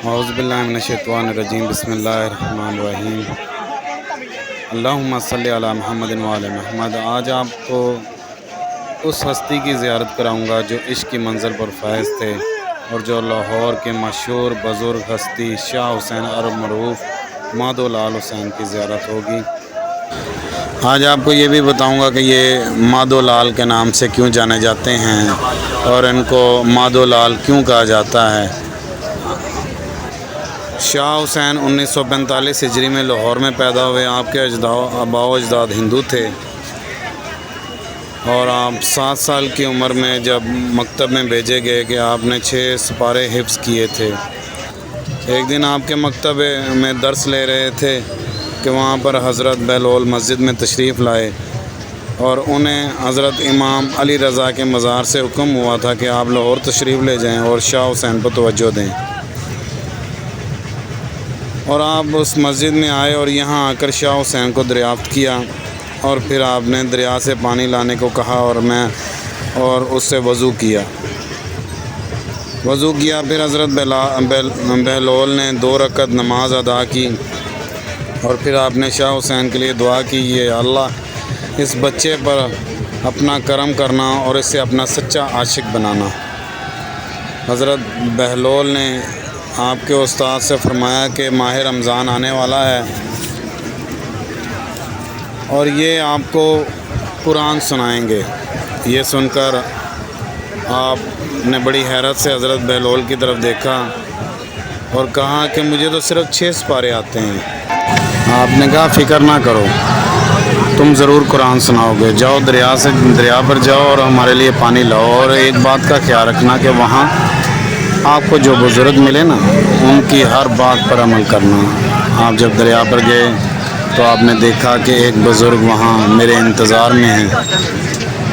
اعوذ باللہ من الشیطان الرجیم بسم اللہ الرحمن الرحیم اللہم صلی علی محمد وعلی محمد۔ آج آپ کو اس ہستی کی زیارت کراؤں گا جو عشق کی منظر پر فائز تھے اور جو لاہور کے مشہور بزرگ ہستی شاہ حسین عرب معروف مادو لال حسین کی زیارت ہوگی۔ آج آپ کو یہ بھی بتاؤں گا کہ یہ مادو لال کے نام سے کیوں جانے جاتے ہیں اور ان کو مادو لال کیوں کہا جاتا ہے۔ شاہ حسین 1945 ہجری میں لاہور میں پیدا ہوئے۔ آپ کے آباء و اجداد ہندو تھے اور آپ 7 سال کی عمر میں جب مکتب میں بھیجے گئے کہ آپ نے 6 سپارے حفظ کیے تھے۔ ایک دن آپ کے مکتب میں درس لے رہے تھے کہ وہاں پر حضرت بہلول مسجد میں تشریف لائے اور انہیں حضرت امام علی رضا کے مزار سے حکم ہوا تھا کہ آپ لاہور تشریف لے جائیں اور شاہ حسین پر توجہ دیں، اور آپ اس مسجد میں آئے اور یہاں آ کر شاہ حسین کو دریافت کیا اور پھر آپ نے دریا سے پانی لانے کو کہا اور اس سے وضو کیا۔ پھر حضرت بہلول نے 2 رکعت نماز ادا کی اور پھر آپ نے شاہ حسین کے لیے دعا کی، یہ اللہ اس بچے پر اپنا کرم کرنا اور اسے اپنا سچا عاشق بنانا۔ حضرت بہلول نے آپ کے استاد سے فرمایا کہ ماہ رمضان آنے والا ہے اور یہ آپ کو قرآن سنائیں گے۔ یہ سن کر آپ نے بڑی حیرت سے حضرت بہلول کی طرف دیکھا اور کہا کہ مجھے تو صرف 6 سپارے آتے ہیں۔ آپ نے کہا فکر نہ کرو، تم ضرور قرآن سناؤ گے، جاؤ دریا پر جاؤ اور ہمارے لیے پانی لاؤ، اور ایک بات کا خیال رکھنا کہ وہاں آپ کو جو بزرگ ملے نا ان کی ہر بات پر عمل کرنا۔ آپ جب دریا پر گئے تو آپ نے دیکھا کہ ایک بزرگ وہاں میرے انتظار میں ہیں۔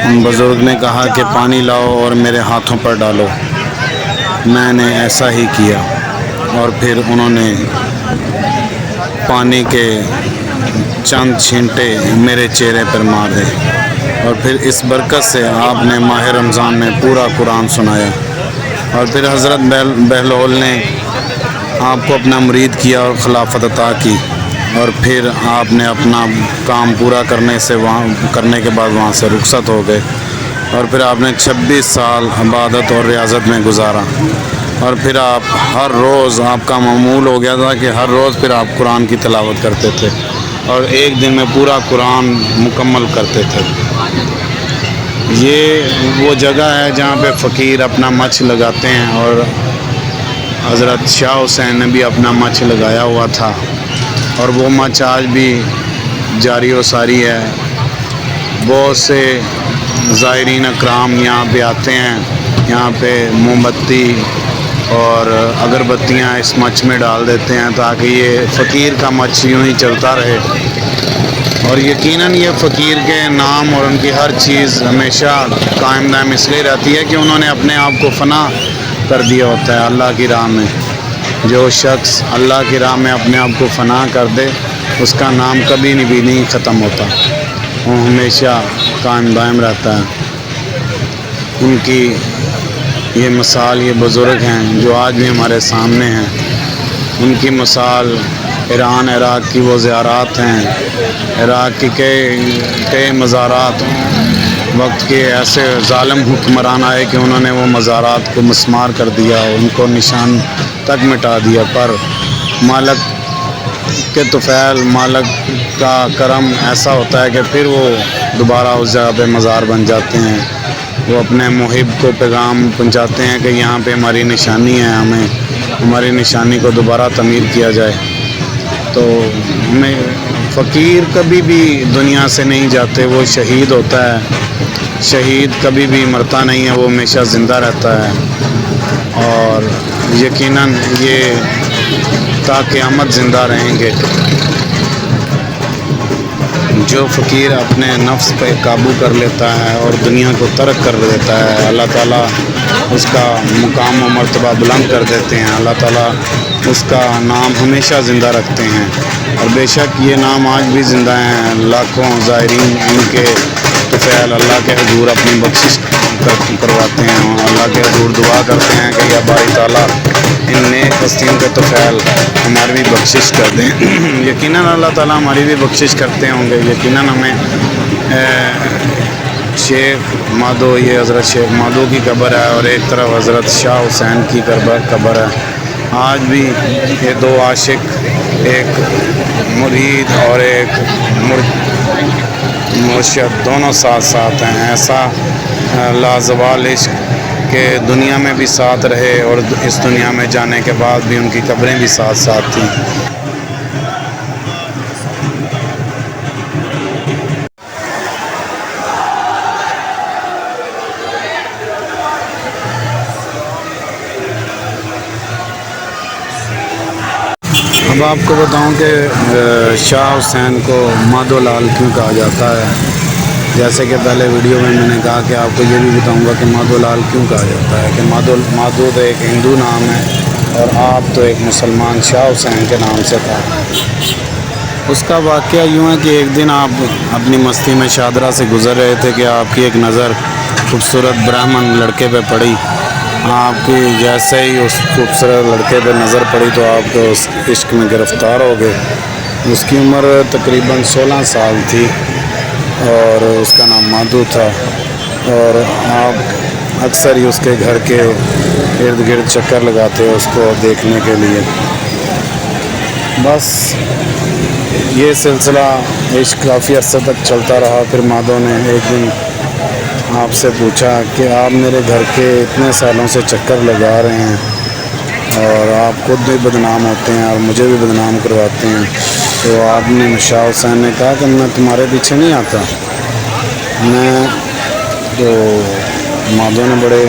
ان بزرگ نے کہا کہ پانی لاؤ اور میرے ہاتھوں پر ڈالو۔ میں نے ایسا ہی کیا اور پھر انہوں نے پانی کے چند چھینٹے میرے چہرے پر مار دے اور پھر اس برکت سے آپ نے ماہ رمضان میں پورا قرآن سنایا۔ اور پھر حضرت بہلول نے آپ کو اپنا مرید کیا اور خلافت عطا کی، اور پھر آپ نے اپنا کام پورا کرنے کے بعد وہاں سے رخصت ہو گئے، اور پھر آپ نے 26 سال عبادت اور ریاضت میں گزارا، اور پھر آپ ہر روز آپ کا معمول ہو گیا تھا کہ ہر روز پھر آپ قرآن کی تلاوت کرتے تھے اور ایک دن میں پورا قرآن مکمل کرتے تھے۔ یہ وہ جگہ ہے جہاں پہ فقیر اپنا مچھ لگاتے ہیں، اور حضرت شاہ حسین نے بھی اپنا مچھ لگایا ہوا تھا، اور وہ مچھ آج بھی جاری و ساری ہے۔ بہت سے زائرین اکرام یہاں پہ آتے ہیں، یہاں پہ موم بتی اور اگربتیاں اس مچھ میں ڈال دیتے ہیں تاکہ یہ فقیر کا مچھ یوں ہی چلتا رہے، اور یقیناً یہ فقیر کے نام اور ان کی ہر چیز ہمیشہ قائم دائم اس لیے رہتی ہے کہ انہوں نے اپنے آپ کو فنا کر دیا ہوتا ہے اللہ کی راہ میں۔ جو شخص اللہ کی راہ میں اپنے آپ کو فنا کر دے اس کا نام کبھی بھی نہیں ختم ہوتا، وہ ہمیشہ قائم دائم رہتا ہے۔ ان کی یہ مثال یہ بزرگ ہیں جو آج بھی ہمارے سامنے ہیں۔ ان کی مثال ایران عراق کی وہ زیارات ہیں، عراق کی کئی مزارات وقت کے ایسے ظالم حکمران آئے کہ انہوں نے وہ مزارات کو مسمار کر دیا، ان کو نشان تک مٹا دیا، پر مالک کے طفیل، مالک کا کرم ایسا ہوتا ہے کہ پھر وہ دوبارہ اس جگہ پہ مزار بن جاتے ہیں۔ وہ اپنے محب کو پیغام پہنچاتے ہیں کہ یہاں پہ ہماری نشانی ہے، ہمیں ہماری نشانی کو دوبارہ تعمیر کیا جائے۔ تو ہمیں فقیر کبھی بھی دنیا سے نہیں جاتے، وہ شہید ہوتا ہے، شہید کبھی بھی مرتا نہیں ہے، وہ ہمیشہ زندہ رہتا ہے، اور یقیناً یہ تا قیامت زندہ رہیں گے۔ جو فقیر اپنے نفس پہ قابو کر لیتا ہے اور دنیا کو ترک کر دیتا ہے، اللہ تعالیٰ اس کا مقام و مرتبہ بلند کر دیتے ہیں، اللہ تعالیٰ اس کا نام ہمیشہ زندہ رکھتے ہیں، اور بے شک یہ نام آج بھی زندہ ہیں۔ لاکھوں زائرین ان کے طفیل اللہ کے حضور اپنی بخشش کرواتے ہیں، اللہ کے حضور دعا کرتے ہیں کہ یا باری تعالیٰ ان نیک فلسطین کا طفیل ہماری بھی بخشش کر دیں۔ یقیناً اللہ تعالیٰ ہماری بھی بخشش کرتے ہوں گے۔ یقیناً ہمیں شیخ مادو، یہ حضرت شیخ مادو کی قبر ہے اور ایک طرف حضرت شاہ حسین کی قبر ہے۔ آج بھی یہ دو عاشق، ایک مرید اور ایک مرشد، دونوں ساتھ ساتھ ہیں۔ ایسا لازوال عشق کہ دنیا میں بھی ساتھ رہے اور اس دنیا میں جانے کے بعد بھی ان کی قبریں بھی ساتھ ساتھ تھیں۔ اب آپ کو بتاؤں کہ شاہ حسین کو مادو لال کیوں کہا جاتا ہے۔ جیسے کہ پہلے ویڈیو میں نے کہا کہ آپ کو یہ بھی بتاؤں گا کہ مادو لال کیوں کہا جاتا ہے، کہ مادو تو ایک ہندو نام ہے اور آپ تو ایک مسلمان شاہ حسین کے نام سے تھا۔ اس کا واقعہ یوں ہے کہ ایک دن آپ اپنی مستی میں شاہدرہ سے گزر رہے تھے کہ آپ کی ایک نظر خوبصورت برہمن لڑکے پہ پڑی۔ آپ کی جیسے ہی اس خوبصورت لڑکے پہ نظر پڑی تو آپ تو اس عشق میں گرفتار ہو گئے۔ اس کی عمر تقریباً 16 سال تھی اور اس کا نام مادو تھا، اور آپ اکثر ہی اس کے گھر کے ارد گرد چکر لگاتے اس کو دیکھنے کے لیے۔ بس یہ سلسلہ عشق کافی عرصے تک چلتا رہا۔ پھر مادو نے ایک دن آپ سے پوچھا کہ آپ میرے گھر کے اتنے سالوں سے چکر لگا رہے ہیں اور آپ خود بھی بدنام ہوتے ہیں اور مجھے بھی بدنام کرواتے ہیں، تو آپ نے شاہ حسین نے کہا کہ میں تمہارے پیچھے نہیں آتا۔ تو مادو نے بڑے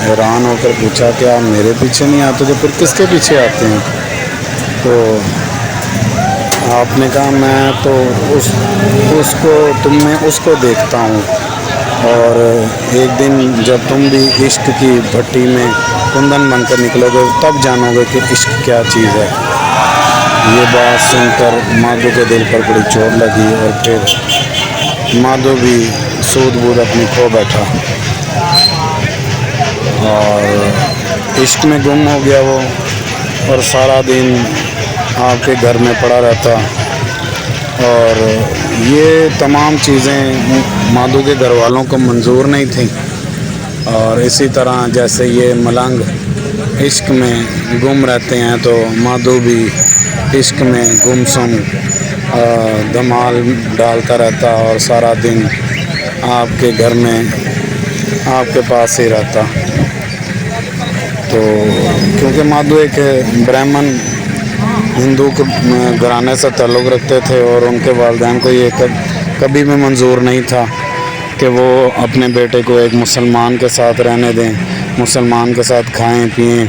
حیران ہو کر پوچھا کہ آپ میرے پیچھے نہیں آتے تو پھر کس کے پیچھے آتے ہیں؟ تو آپ نے کہا میں تو اس کو دیکھتا ہوں، اور ایک دن جب تم بھی عشق کی بھٹی میں کندن بن کر نکلو گے تب جانو گے کہ عشق کیا چیز ہے۔ یہ بات سن کر مادو کے دل پر بڑی چوٹ لگی اور پھر مادو بھی سود بود اپنی کھو بیٹھا اور عشق میں گم ہو گیا وہ، اور سارا دن آپ کے گھر میں پڑا رہتا۔ اور یہ تمام چیزیں مادو کے گھر والوں کو منظور نہیں تھیں، اور اسی طرح جیسے یہ ملنگ عشق میں گم رہتے ہیں تو مادو بھی عشق میں گم سم دھمال ڈالتا رہتا اور سارا دن آپ کے گھر میں آپ کے پاس ہی رہتا۔ تو کیونکہ مادو ایک برہمن ہندو گھرانے سے تعلق رکھتے تھے اور ان کے والدین کو یہ کبھی بھی منظور نہیں تھا کہ وہ اپنے بیٹے کو ایک مسلمان کے ساتھ رہنے دیں، مسلمان کے ساتھ کھائیں پئیں۔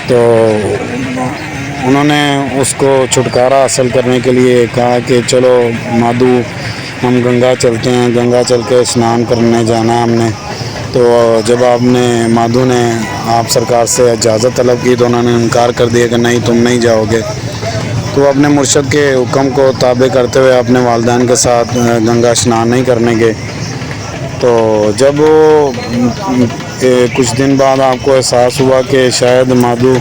تو انہوں نے اس کو چھٹکارا حاصل کرنے کے لیے کہا کہ چلو مادو ہم گنگا چلتے ہیں، گنگا چل کے اسنان کرنے جانا ہے ہم نے۔ تو جب مادو نے آپ سرکار سے اجازت طلب کی تو انہوں نے انکار کر دیا کہ نہیں تم نہیں جاؤ گے۔ تو اپنے مرشد کے حکم کو تابع کرتے ہوئے اپنے والدین کے ساتھ گنگا اسنان نہیں کرنے گئے۔ تو جب کچھ دن بعد آپ کو احساس ہوا کہ شاید مادو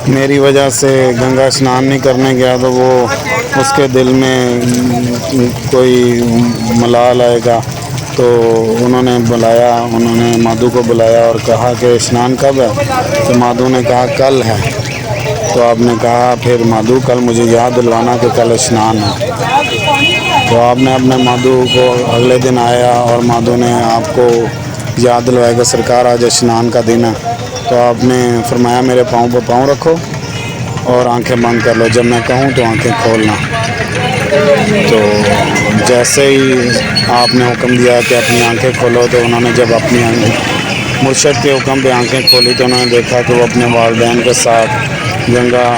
میری وجہ سے گنگا اسنان نہیں کرنے گیا تو وہ اس کے دل میں کوئی ملال آئے گا، تو انہوں نے مادو کو بلایا اور کہا کہ اسنان کب ہے؟ تو مادو نے کہا کل ہے۔ تو آپ نے کہا پھر مادو کل مجھے یاد دلوانا کہ کل اسنان ہے۔ تو آپ نے اپنے مادو کو اگلے دن آیا اور مادو نے آپ کو یاد دلوایا کہ سرکار آج اسنان کا دن ہے۔ تو آپ نے فرمایا میرے پاؤں پہ پاؤں رکھو اور آنکھیں بند کر لو، جب میں کہوں تو آنکھیں کھولنا۔ تو جیسے ہی آپ نے حکم دیا کہ اپنی آنکھیں کھولو تو انہوں نے جب اپنی مرشد کے حکم پہ آنکھیں کھولی تو انہوں نے دیکھا کہ وہ اپنے والدین کے ساتھ گنگا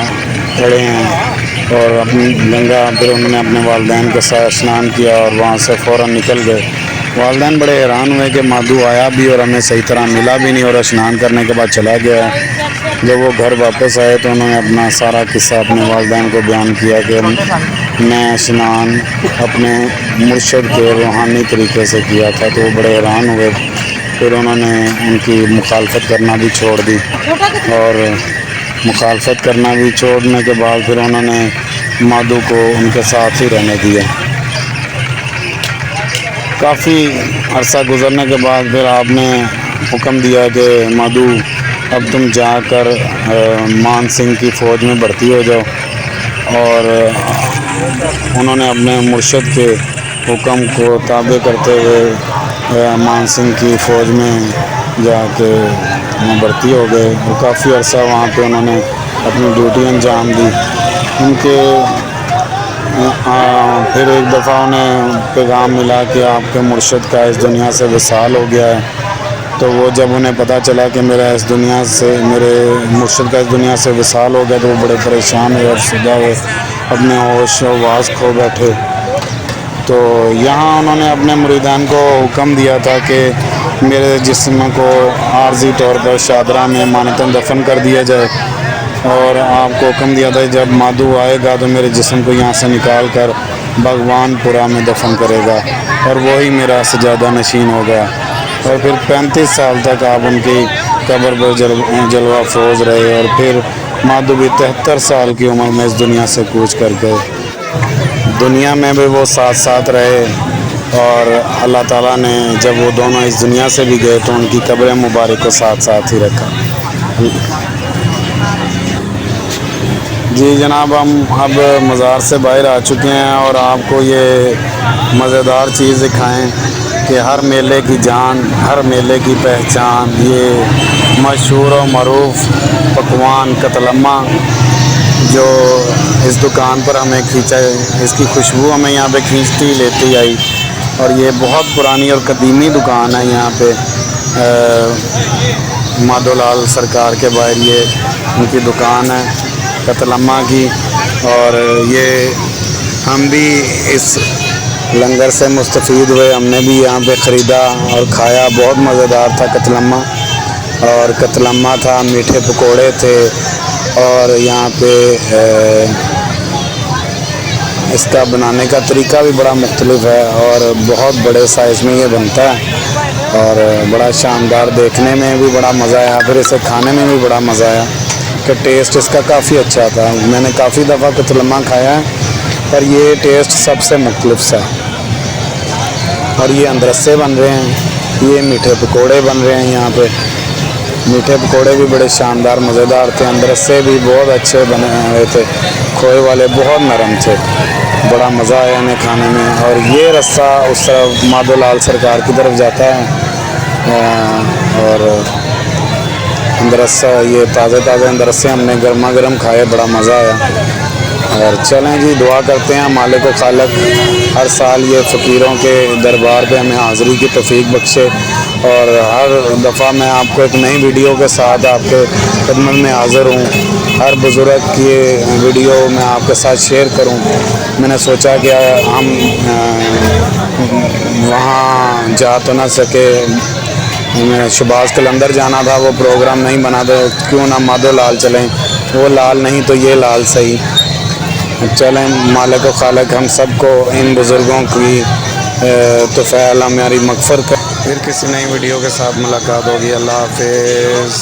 کھڑے ہیں، اور پھر انہوں نے اپنے والدین کے ساتھ اسنان کیا اور وہاں سے فوراً نکل گئے۔ والدین بڑے حیران ہوئے کہ مادو آیا بھی اور ہمیں صحیح طرح ملا بھی نہیں اور اسنان کرنے کے بعد چلا گیا۔ جب وہ گھر واپس آئے تو انہوں نے اپنا سارا قصہ اپنے والدین کو بیان کیا کہ میں اسنان اپنے مرشد کے روحانی طریقے سے کیا تھا۔ تو وہ بڑے حیران ہوئے پھر انہوں نے ان کی مخالفت کرنا بھی چھوڑ دی، اور مخالفت کرنا بھی چھوڑنے کے بعد پھر انہوں نے مادھو کو ان کے ساتھ ہی رہنے دیا۔ کافی عرصہ گزرنے کے بعد پھر آپ نے حکم دیا کہ مادھو اب تم جا کر مان سنگھ کی فوج میں بھرتی ہو جاؤ، اور انہوں نے اپنے مرشد کے حکم کو تابع کرتے ہوئے مان سنگھ کی فوج میں جا کے بھرتی ہو گئے، اور کافی عرصہ وہاں پہ انہوں نے اپنی ڈیوٹی انجام دی۔ ان کے پھر ایک دفعہ انہیں پیغام ملا کہ آپ کے مرشد کا اس دنیا سے وصال ہو گیا ہے، تو وہ جب انہیں پتہ چلا کہ میرے مرشد کا اس دنیا سے وصال ہو گیا تو وہ بڑے پریشان ہوئے اور شدہ ہوئے، اپنے ہوش و حواس کھو بیٹھے۔ تو یہاں انہوں نے اپنے مریدان کو حکم دیا تھا کہ میرے جسم کو عارضی طور پر شادرہ میں مانتاً دفن کر دیا جائے، اور آپ کو حکم دیا تھا جب مادھو آئے گا تو میرے جسم کو یہاں سے نکال کر بھگوان پورہ میں دفن کرے گا، اور وہی میرا سجادہ نشین ہوگا۔ اور پھر 35 سال تک آپ ان کی قبر پر جلوہ افروز رہے، اور پھر مادھو بھی 73 سال کی عمر میں اس دنیا سے کوچ کر گئے۔ دنیا میں بھی وہ ساتھ ساتھ رہے، اور اللہ تعالیٰ نے جب وہ دونوں اس دنیا سے بھی گئے تو ان کی قبر مبارک کو ساتھ ساتھ ہی رکھا۔ جی جناب، ہم اب مزار سے باہر آ چکے ہیں اور آپ کو یہ مزیدار چیز دکھائیں کہ ہر میلے کی جان، ہر میلے کی پہچان، یہ مشہور و معروف پکوان قتل اماں جو اس دکان پر ہمیں کھینچا، اس کی خوشبو ہمیں یہاں پہ کھینچتی لیتی آئی، اور یہ بہت پرانی اور قدیمی دکان ہے۔ یہاں پہ مادھو لال سرکار کے باہر یہ ان کی دکان ہے قتل اماں کی، اور یہ ہم بھی اس لنگر سے مستفید ہوئے، ہم نے بھی یہاں پہ خریدا اور کھایا، بہت مزیدار تھا قتل اماں۔ اور قتل اماں تھا، میٹھے پکوڑے تھے، اور یہاں پہ اس کا بنانے کا طریقہ بھی بڑا مختلف ہے، اور بہت بڑے سائز میں یہ بنتا ہے، اور بڑا شاندار، دیکھنے میں بھی بڑا مزہ آیا، پھر اسے کھانے میں بھی بڑا مزہ آیا کہ ٹیسٹ اس کا کافی اچھا تھا۔ میں نے کافی دفعہ قتل اماں کھایا ہے، پر یہ ٹیسٹ سب سے مختلف سا۔ اور یہ اندرسے بن رہے ہیں، یہ میٹھے پکوڑے بن رہے ہیں یہاں پہ، میٹھے پکوڑے بھی بڑے شاندار مزیدار تھے، اندرسے بھی بہت اچھے بنے ہوئے تھے، کھوئے والے بہت نرم تھے، بڑا مزہ آیا انہیں کھانے میں۔ اور یہ رستہ اس طرف مادھو لال سرکار کی طرف جاتا ہے، اور اندرسہ یہ تازے اندرسے ہم نے گرما گرم کھائے، بڑا مزہ آیا۔ اور چلیں جی، دعا کرتے ہیں مالک و خالق ہر سال یہ فقیروں کے دربار پہ ہمیں حاضری کی توفیق بخشے، اور ہر دفعہ میں آپ کو ایک نئی ویڈیو کے ساتھ آپ کے خدمت میں حاضر ہوں، ہر بزرگ کی ویڈیو میں آپ کے ساتھ شیئر کروں۔ میں نے سوچا کہ ہم وہاں جا تو نہ سکے، ہمیں شہباز قلندر جانا تھا، وہ پروگرام نہیں بنا، تو کیوں نہ مادھو لال چلیں، وہ لال نہیں تو یہ لال صحیح۔ چلیں، مالک و خالق ہم سب کو ان بزرگوں کی طفیل ہماری مغفرت کر۔ پھر کسی نئی ویڈیو کے ساتھ ملاقات ہوگی۔ اللہ حافظ۔